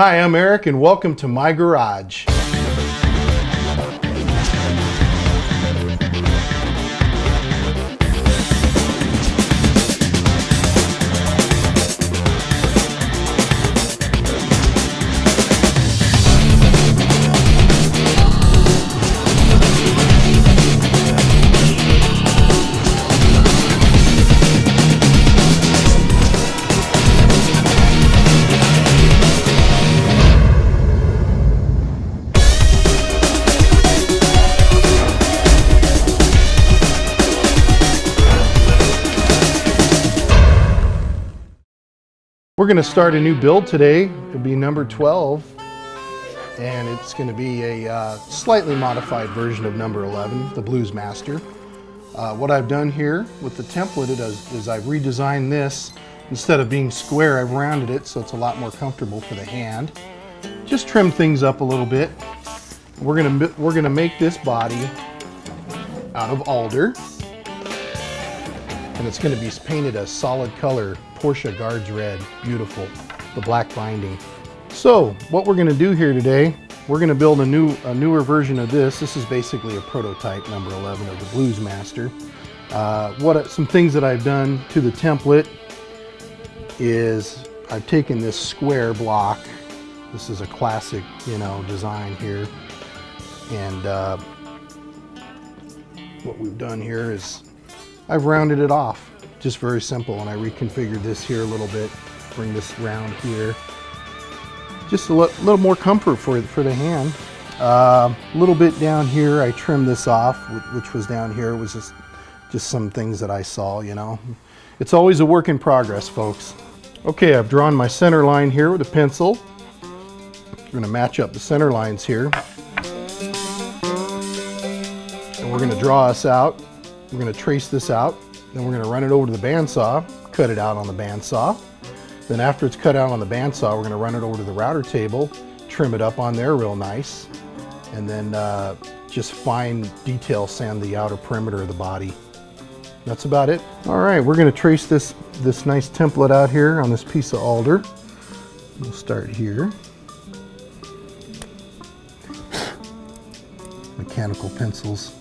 Hi, I'm Eric and welcome to my garage. We're going to start a new build today. It'll be number 12, and it's going to be a slightly modified version of number 11, the BluesMaster. What I've done here with the template is I've redesigned this. Instead of being square, I've rounded it so it's a lot more comfortable for the hand. Just trim things up a little bit. We're gonna make this body out of alder, and it's going to be painted a solid color. Porsche Guards red, beautiful, the black binding. So what we're going to do here today, we're going to build a newer version of this. This is basically a prototype, number 11 of the BluesMaster. Some things that I've done to the template is I've taken this square block. This is a classic, design here, and what we've done here is I've rounded it off. Just very simple, and I reconfigured this here a little bit, bring this round here. Just a little more comfort for the hand. A little bit down here, I trimmed this off, which was down here. It was just some things that I saw, It's always a work in progress, folks. Okay, I've drawn my center line here with a pencil. I'm gonna match up the center lines here. And we're gonna draw us out. We're gonna trace this out. Then we're going to run it over to the bandsaw, cut it out on the bandsaw. Then after it's cut out on the bandsaw, we're going to run it over to the router table, trim it up on there real nice, and then just fine detail sand the outer perimeter of the body. That's about it. All right, we're going to trace this nice template out here on this piece of alder. We'll start here. Mechanical pencils.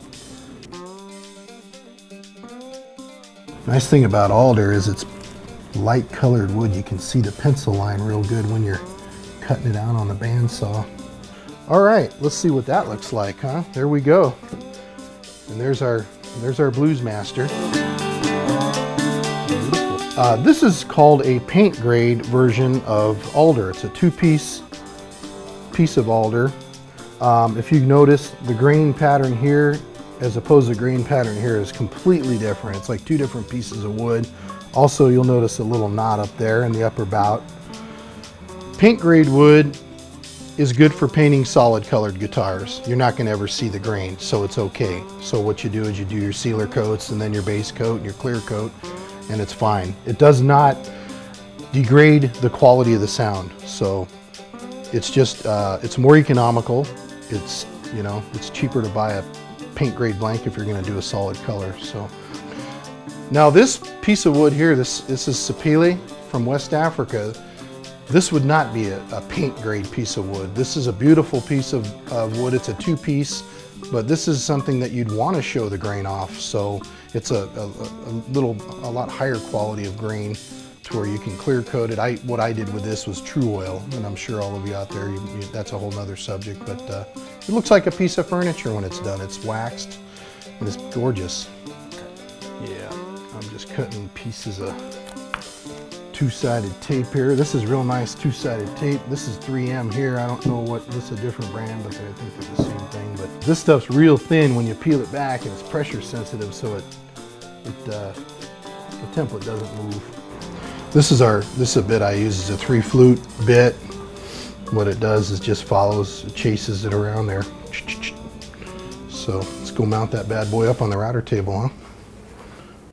Nice thing about alder is it's light colored wood. You can see the pencil line real good when you're cutting it out on the bandsaw. All right, let's see what that looks like, huh? There we go. And there's our BluesMaster. This is called a paint grade version of alder. It's a two-piece of alder. If you notice, the grain pattern here as opposed to the grain pattern here is completely different. It's like two different pieces of wood. Also, you'll notice a little knot up there in the upper bout. Paint grade wood is good for painting solid colored guitars. You're not gonna ever see the grain, so it's okay. So what you do is you do your sealer coats and then your base coat and your clear coat, and it's fine. It does not degrade the quality of the sound. So it's just, it's more economical. It's, it's cheaper to buy a paint grade blank if you're going to do a solid color. So now this piece of wood here, this is sapele from West Africa. This would not be a paint grade piece of wood. This is a beautiful piece of wood. It's a two-piece, but this is something that you'd want to show the grain off. So it's a lot higher quality of grain to where you can clear coat it. What I did with this was true oil, and I'm sure all of you out there, that's a whole nother subject, but it looks like a piece of furniture when it's done. It's waxed and it's gorgeous. Yeah, I'm just cutting pieces of two-sided tape here. This is real nice two-sided tape. This is 3M here. I don't know what, this is a different brand, but I think they're the same thing. But this stuff's real thin when you peel it back, and it's pressure sensitive, so the template doesn't move. This is a bit I use as a 3-flute bit. What it does is just chases it around there. So let's go mount that bad boy up on the router table, huh?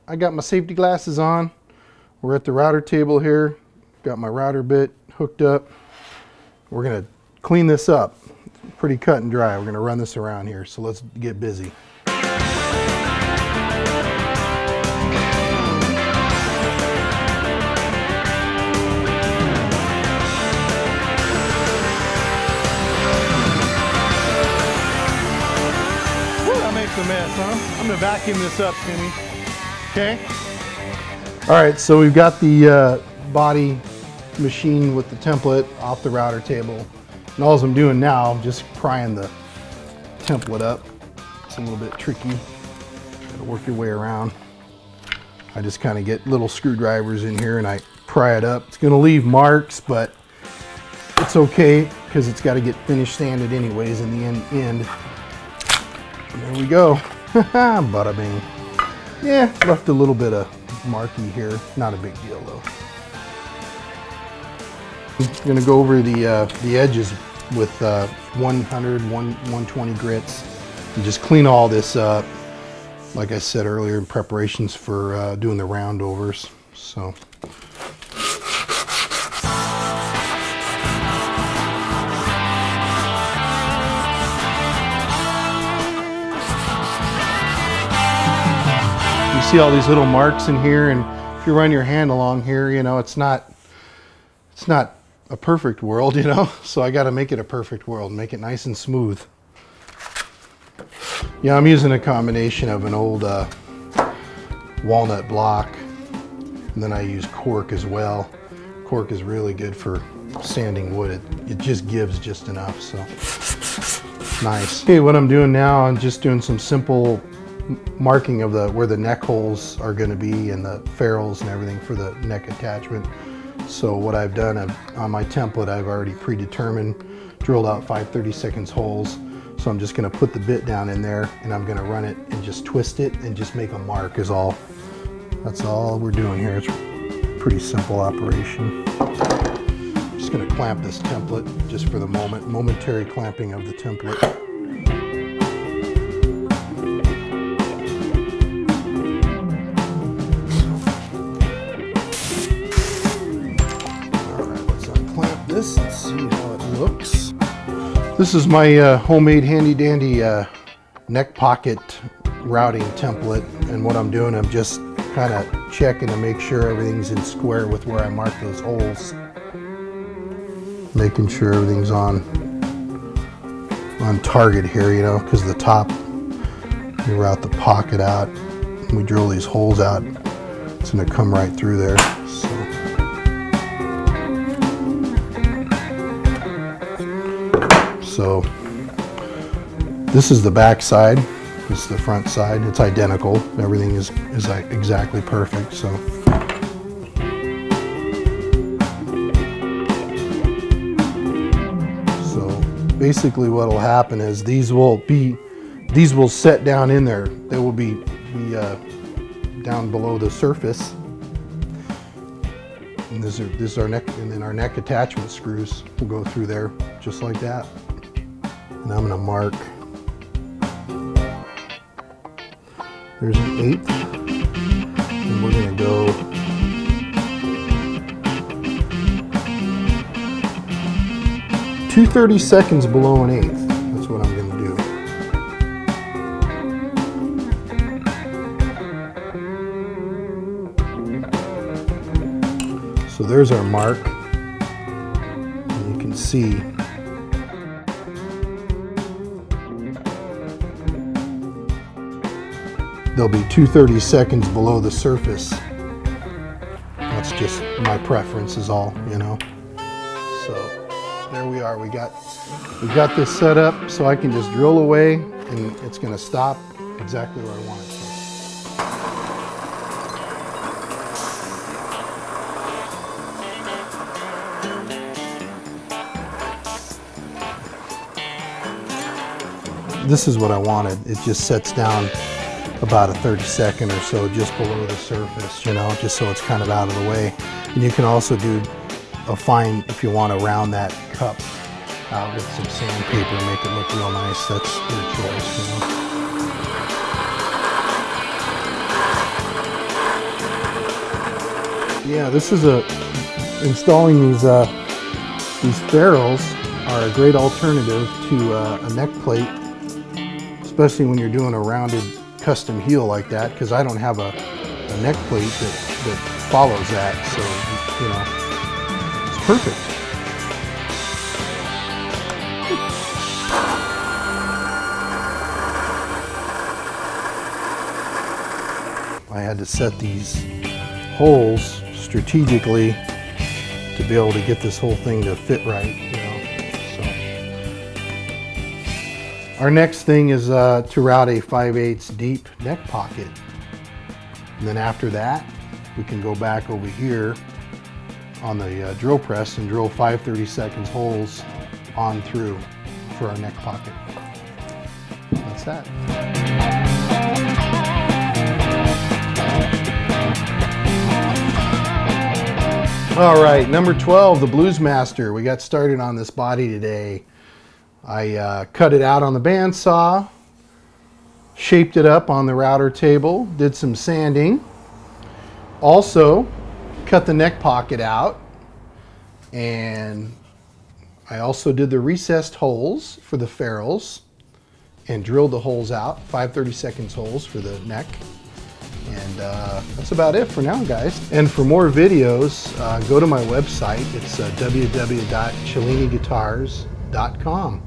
I got my safety glasses on. We're at the router table here. Got my router bit hooked up. We're gonna clean this up. It's pretty cut and dry. We're gonna run this around here. So let's get busy. a mess, huh? I'm gonna vacuum this up, Timmy. Okay? All right, so we've got the body machine with the template off the router table. And all I'm doing now, I'm just prying the template up. It's a little bit tricky. Gotta work your way around. I just kind of get little screwdrivers in here and I pry it up. It's gonna leave marks, but it's okay because it's got to get finished sanded anyways in the end. And there we go. Bada bing. Yeah, left a little bit of marky here. Not a big deal though. I'm gonna go over the edges with 100, 120 grits and just clean all this up. Like I said earlier, in preparations for doing the roundovers. So. You see all these little marks in here, and if you run your hand along here, you know, it's not a perfect world, you know, so I got to make it a perfect world, make it nice and smooth. Yeah, I'm using a combination of an old walnut block, and then I use cork as well. Cork is really good for sanding wood. It just gives just enough, so nice. Okay, what I'm doing now, I'm just doing some simple marking of where the neck holes are going to be and the ferrules and everything for the neck attachment. So what I've done on my template, I've already predetermined, drilled out 5/32 holes. So I'm just going to put the bit down in there and I'm going to run it and just twist it and just make a mark is all. That's all we're doing here. It's a pretty simple operation. I'm just going to clamp this template just for the moment, momentary clamping of the template. And see how it looks. This is my homemade handy dandy neck pocket routing template, and what I'm doing, I'm just kind of checking to make sure everything's in square with where I mark those holes, making sure everything's on target here, you know, because the top, we route the pocket out and we drill these holes out, it's going to come right through there. So this is the back side, this is the front side, it's identical, everything is exactly perfect. So basically what will happen is these will set down in there, they will be down below the surface, and this is our neck, and then our neck attachment screws will go through there just like that. And I'm going to mark, there's an 1/8, and we're going to go 2/32 below an 1/8. That's what I'm going to do. So there's our mark, and you can see they'll be 2/32 below the surface. That's just my preference is all, you know. So there we are. We've got this set up so I can just drill away and it's going to stop exactly where I want it to. This is what I wanted. It just sets down about 1/32 or so just below the surface, you know, just so it's kind of out of the way. And you can also do a fine, if you want to round that cup out with some sandpaper, make it look real nice. That's your choice, you know. Yeah, this is installing these ferrules are a great alternative to a neck plate, especially when you're doing a rounded custom heel like that, because I don't have a neck plate that follows that, so you know, it's perfect. had to set these holes strategically to be able to get this whole thing to fit right, you know. So our next thing is to route a 5/8 deep neck pocket. And then after that, we can go back over here on the drill press and drill 5/32 holes on through for our neck pocket. That's that. All right, number 12, the BluesMaster. We got started on this body today. I cut it out on the bandsaw, shaped it up on the router table, did some sanding. Also, cut the neck pocket out, and I also did the recessed holes for the ferrules and drilled the holes out, 5/32 holes for the neck. And that's about it for now, guys. And for more videos, go to my website. It's www.celliniguitars.com.